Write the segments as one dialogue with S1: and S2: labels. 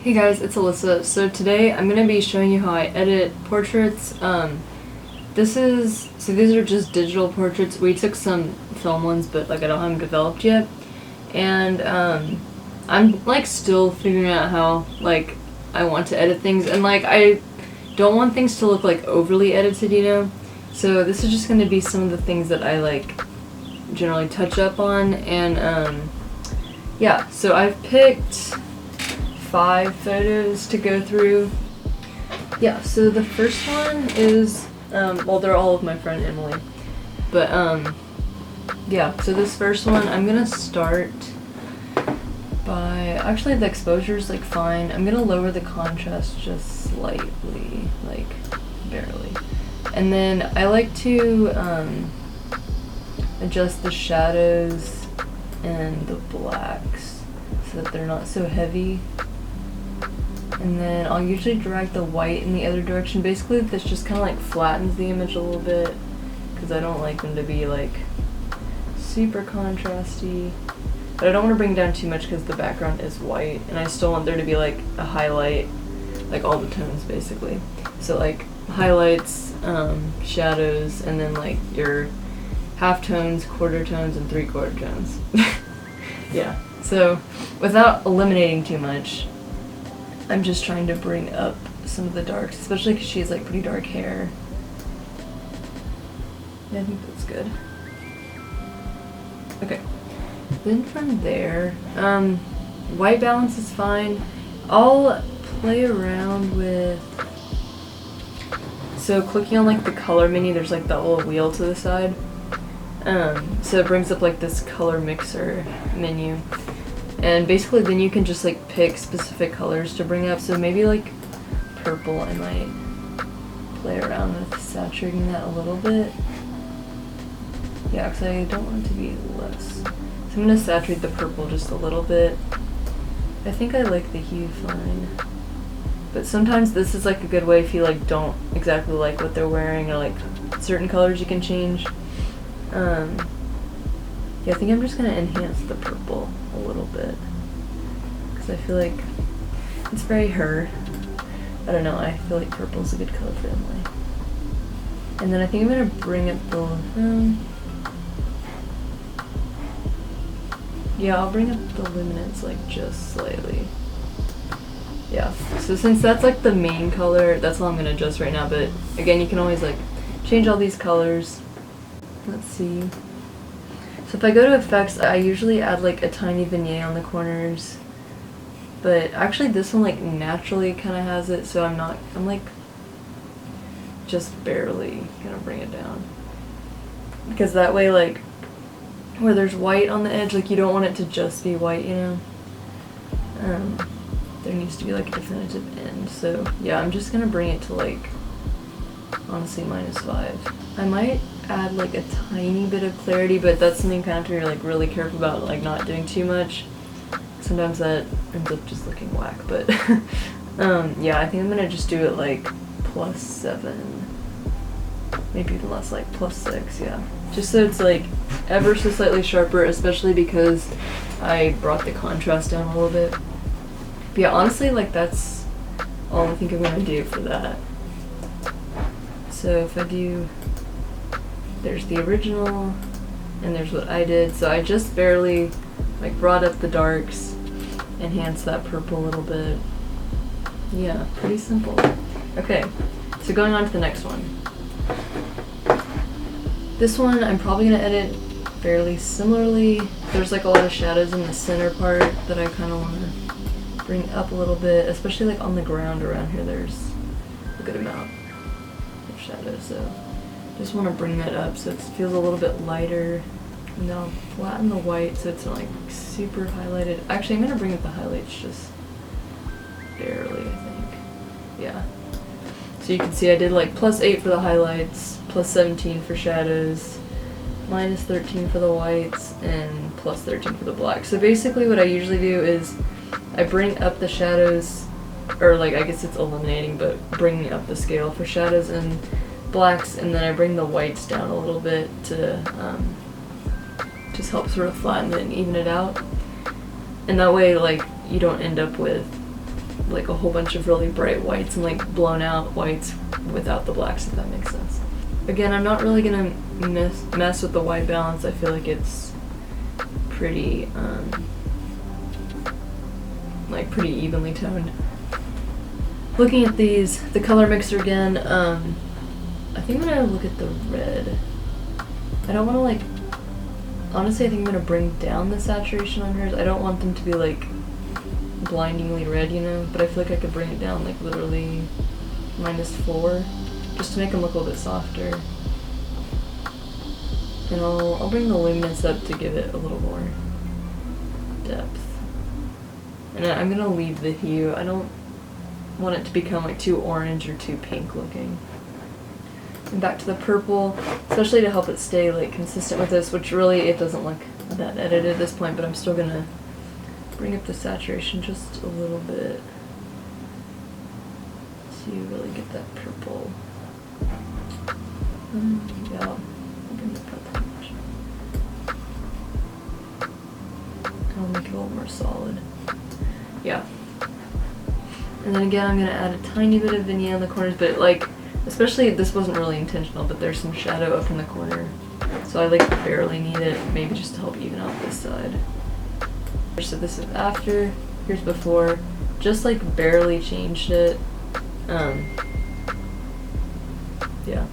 S1: Hey guys, it's Alyssa. So today I'm going to be showing you how I edit portraits. These are just digital portraits. We took some film ones, but like I don't have them developed yet. And I'm like still figuring out how like I want to edit things, and like I don't want things to look like overly edited, you know? So this is just going to be some of the things that I like generally touch up on, and yeah, so I've picked 5 photos to go through. Yeah, so the first one is, well, they're all of my friend Emily, but yeah, so this first one, I'm gonna start by, actually the exposure is like fine. I'm gonna lower the contrast just slightly, like barely. And then I like to adjust the shadows and the blacks so that they're not so heavy. And then I'll usually drag the white in the other direction. Basically, this just kind of like flattens the image a little bit because I don't like them to be like super contrasty. But I don't want to bring down too much because the background is white, and I still want there to be like a highlight, like all the tones basically. So like highlights, shadows, and then like your half tones, quarter tones, and 3/4 tones. Yeah, so without eliminating too much, I'm just trying to bring up some of the darks, especially because she has like pretty dark hair. Yeah, I think that's good. Okay, then from there, white balance is fine. I'll play around with, so clicking on like the color menu, there's like that little wheel to the side. So it brings up like this color mixer menu. And basically then you can just like pick specific colors to bring up. So maybe like purple, I might play around with saturating that a little bit. Yeah, because I don't want it to be less. So I'm going to saturate the purple just a little bit. I think I like the hue fine. But sometimes this is like a good way if you like don't exactly like what they're wearing, or like certain colors you can change. Yeah, I think I'm just going to enhance the purple a little bit because I feel like it's very her. I don't know, I feel like purple's a good color for Emily. And then I think I'm going to bring up the, yeah, I'll bring up the luminance like just slightly. Yeah, so since that's like the main color, that's all I'm going to adjust right now, but again, you can always like change all these colors. Let's see. So if I go to effects, I usually add like a tiny vignette on the corners, but actually this one like naturally kind of has it, so I'm like just barely gonna bring it down, because that way like where there's white on the edge, like you don't want it to just be white, you know. There needs to be like a definitive end. So yeah, I'm just gonna bring it to like honestly -5. I might add like a tiny bit of clarity, but that's something kind of you're like really careful about, like not doing too much. Sometimes that ends up just looking whack, but yeah, I think I'm gonna just do it like +7, maybe even less, like +6, yeah, just so it's like ever so slightly sharper, especially because I brought the contrast down a little bit. But yeah, honestly, like that's all I think I'm gonna do for that. So if I do, there's the original, and there's what I did. So I just barely like brought up the darks, enhanced that purple a little bit. Yeah, pretty simple. Okay, so going on to the next one. This one I'm probably gonna edit fairly similarly. There's like a lot of shadows in the center part that I kind of want to bring up a little bit, especially like on the ground around here. There's a good amount of shadows, so just want to bring that up so it feels a little bit lighter. And then I'll flatten the white so it's not like super highlighted. Actually, I'm going to bring up the highlights just barely, I think. Yeah. So you can see I did like +8 for the highlights, +17 for shadows, -13 for the whites, and +13 for the black. So basically what I usually do is I bring up the shadows, or like I guess it's eliminating, but bringing up the scale for shadows and blacks, and then I bring the whites down a little bit to just help sort of flatten it and even it out. And that way, like, you don't end up with like a whole bunch of really bright whites and like blown out whites without the blacks, if that makes sense. Again, I'm not really gonna mess with the white balance. I feel like it's pretty like pretty evenly toned. Looking at these, the color mixer again, I think I'm gonna look at the red. I don't wanna like, honestly I think I'm gonna bring down the saturation on hers. I don't want them to be like blindingly red, you know, but I feel like I could bring it down like literally -4 just to make them look a little bit softer. And I'll bring the luminance up to give it a little more depth. And I'm gonna leave the hue. I don't want it to become like too orange or too pink looking. And back to the purple, especially to help it stay like consistent with this, which really it doesn't look that edited at this point, but I'm still gonna bring up the saturation just a little bit so you really get that purple. Yeah, I'll bring it up that much. I'll make it a little more solid. Yeah. And then again, I'm gonna add a tiny bit of vignette in the corners, but like, especially this wasn't really intentional, but there's some shadow up in the corner, so I like barely need it, maybe just to help even out this side. So this is after, here's before, just like barely changed it. Yeah.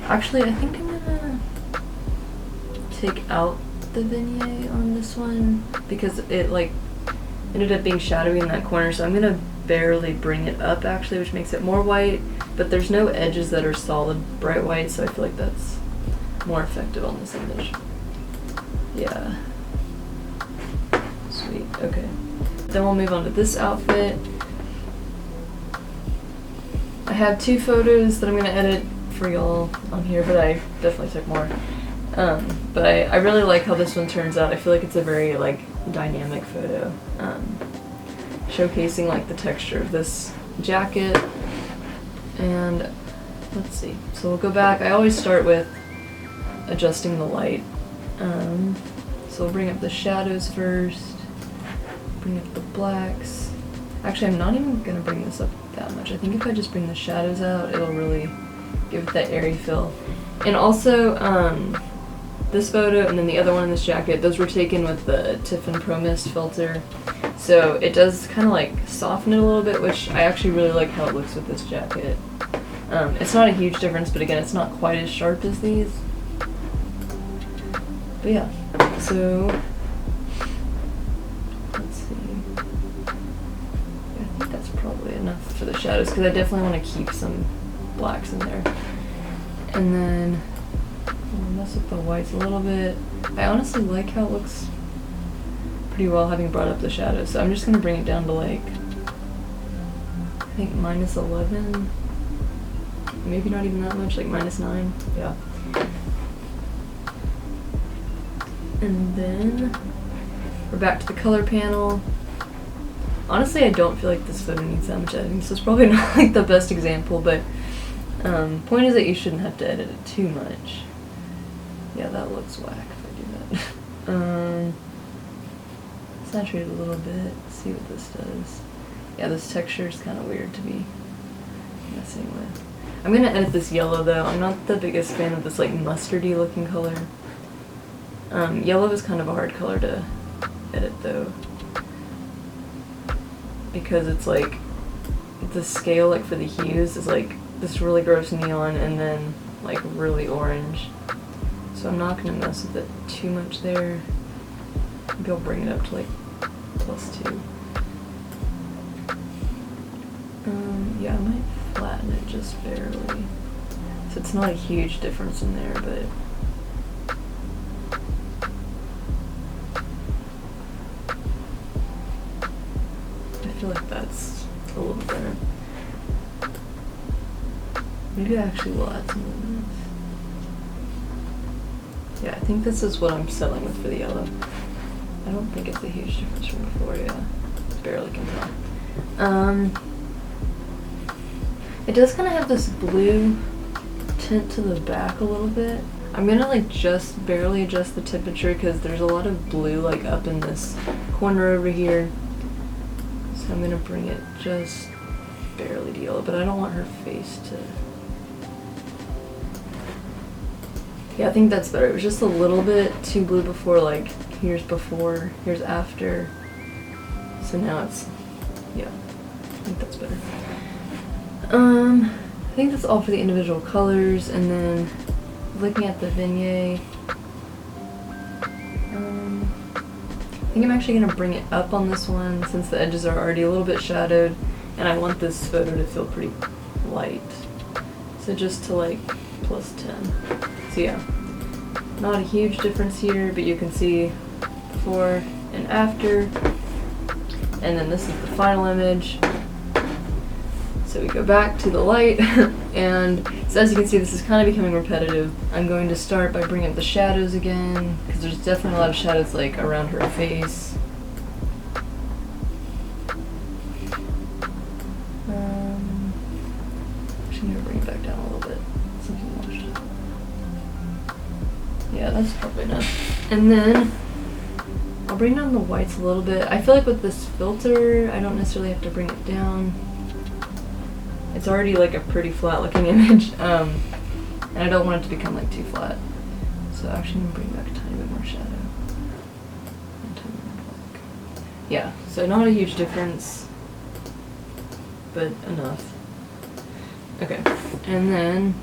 S1: Actually, I think I'm gonna take out the vignette on this one because it like ended up being shadowy in that corner, so I'm gonna barely bring it up actually, which makes it more white, but there's no edges that are solid bright white, so I feel like that's more effective on this image. Yeah. Sweet, okay. Then we'll move on to this outfit. I have 2 photos that I'm gonna edit for y'all on here, but I definitely took more. But I really like how this one turns out. I feel like it's a very like dynamic photo, showcasing like the texture of this jacket. And let's see, so we'll go back. I always start with adjusting the light. So we'll bring up the shadows first, bring up the blacks. Actually, I'm not even gonna bring this up that much. I think if I just bring the shadows out, it'll really give it that airy feel. And also, this photo and then the other one in this jacket, those were taken with the Tiffin Pro Mist filter. So it does kind of like soften it a little bit, which I actually really like how it looks with this jacket. It's not a huge difference, but again, it's not quite as sharp as these. But yeah, so let's see. I think that's probably enough for the shadows because I definitely want to keep some blacks in there. And then I'll mess with the whites a little bit. I honestly like how it looks pretty well having brought up the shadows, so I'm just going to bring it down to like, I think -11, maybe not even that much, like -9, yeah. And then we're back to the color panel. Honestly, I don't feel like this photo needs that much editing, so it's probably not like the best example, but point is that you shouldn't have to edit it too much. Yeah, that looks whack if I do that. Saturate a little bit, see what this does. Yeah, this texture is kind of weird to be messing with. I'm gonna edit this yellow though. I'm not the biggest fan of this like mustardy looking color. Yellow is kind of a hard color to edit though, because it's like the scale like for the hues is like this really gross neon and then like really orange. So I'm not gonna mess with it too much there. Maybe I'll bring it up to like +2. Yeah, I might flatten it just barely. So it's not a huge difference in there, but I feel like that's a little bit better. Maybe I actually will add some luminance. Yeah, I think this is what I'm settling with for the yellow. I don't think it's a huge difference from before, yeah. Barely can tell. It does kind of have this blue tint to the back a little bit. I'm gonna like just barely adjust the temperature because there's a lot of blue like up in this corner over here. So I'm gonna bring it just barely to yellow, but I don't want her face to... Yeah, I think that's better. It was just a little bit too blue before, like, here's before, here's after. So now it's, yeah, I think that's better. I think that's all for the individual colors, and then looking at the vignette, I think I'm actually going to bring it up on this one since the edges are already a little bit shadowed, and I want this photo to feel pretty light. So just to like +10. So yeah, not a huge difference here, but you can see before and after. And then this is the final image. So we go back to the light, and so as you can see, this is kind of becoming repetitive. I'm going to start by bringing up the shadows again, because there's definitely a lot of shadows like around her face. Actually, I'm going to bring it back down a little bit. Something washed. Yeah, that's probably enough. And then I'll bring down the whites a little bit. I feel like with this filter, I don't necessarily have to bring it down. It's already like a pretty flat looking image, and I don't want it to become like too flat. So actually I'm gonna bring back a tiny bit more shadow. And tiny bit more black. Yeah, so not a huge difference, but enough. Okay, and then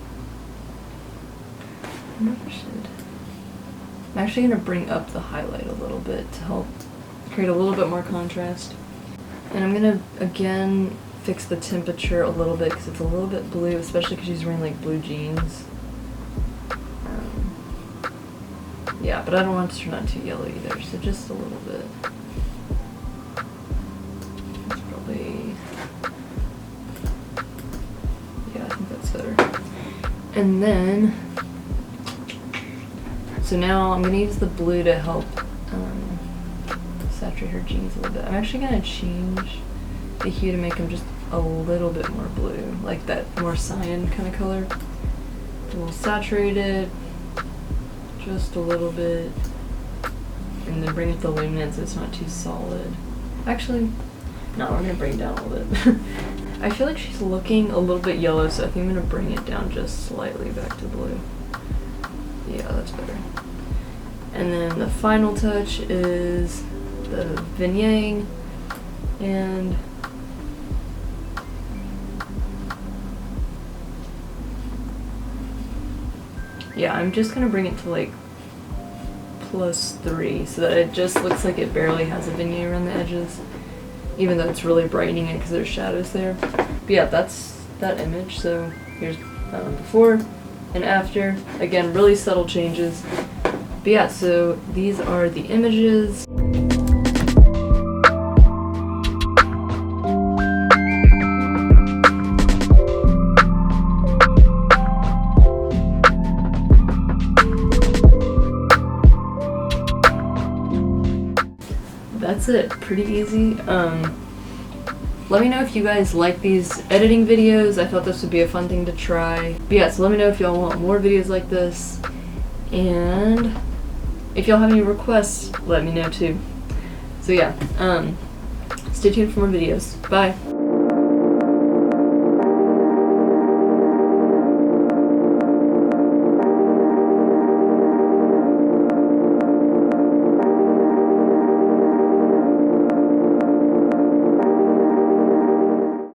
S1: I'm actually gonna bring up the highlight a little bit to help create a little bit more contrast. And I'm gonna again fix the temperature a little bit because it's a little bit blue, especially because she's wearing like blue jeans. Yeah, but I don't want it to turn out too yellow either, so just a little bit. That's probably, yeah, I think that's better. And then, so now I'm going to use the blue to help saturate her jeans a little bit. I'm actually going to change the hue to make them just a little bit more blue, like that more cyan kind of color. A little saturated, just a little bit, and then bring up the luminance so it's not too solid. Actually, no, I'm gonna bring it down a little bit. I feel like she's looking a little bit yellow, so I think I'm gonna bring it down just slightly back to blue. Yeah, that's better. And then the final touch is the vignette, and yeah, I'm just gonna bring it to like +3 so that it just looks like it barely has a vignette around the edges, even though it's really brightening it because there's shadows there. But yeah, that's that image. So here's before and after. Again, really subtle changes. But yeah, so these are the images. That's it, pretty easy. Let me know if you guys like these editing videos. I thought this would be a fun thing to try. But yeah, so let me know if y'all want more videos like this. And if y'all have any requests, let me know too. So yeah, stay tuned for more videos. Bye.